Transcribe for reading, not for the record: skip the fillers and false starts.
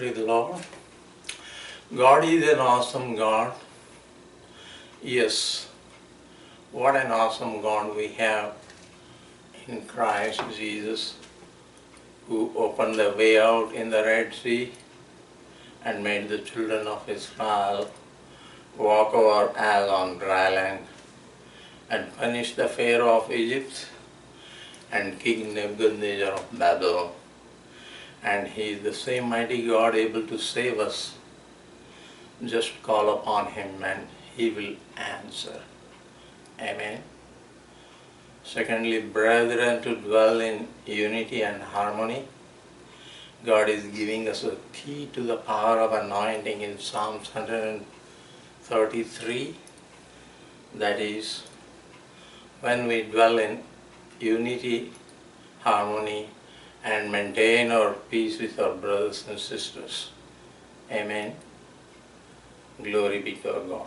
Praise the Lord. God is an awesome God. Yes, what an awesome God we have in Christ Jesus, who opened the way out in the Red Sea and made the children of Israel walk over as on dry land, and punished the Pharaoh of Egypt and King Nebuchadnezzar of Babylon. And He is the same mighty God able to save us. Just call upon Him and He will answer. Amen. Secondly, brethren, to dwell in unity and harmony. God is giving us a key to the power of anointing in Psalms 133. That is, when we dwell in unity, harmony, and maintain our peace with our brothers and sisters. Amen. Glory be to our God.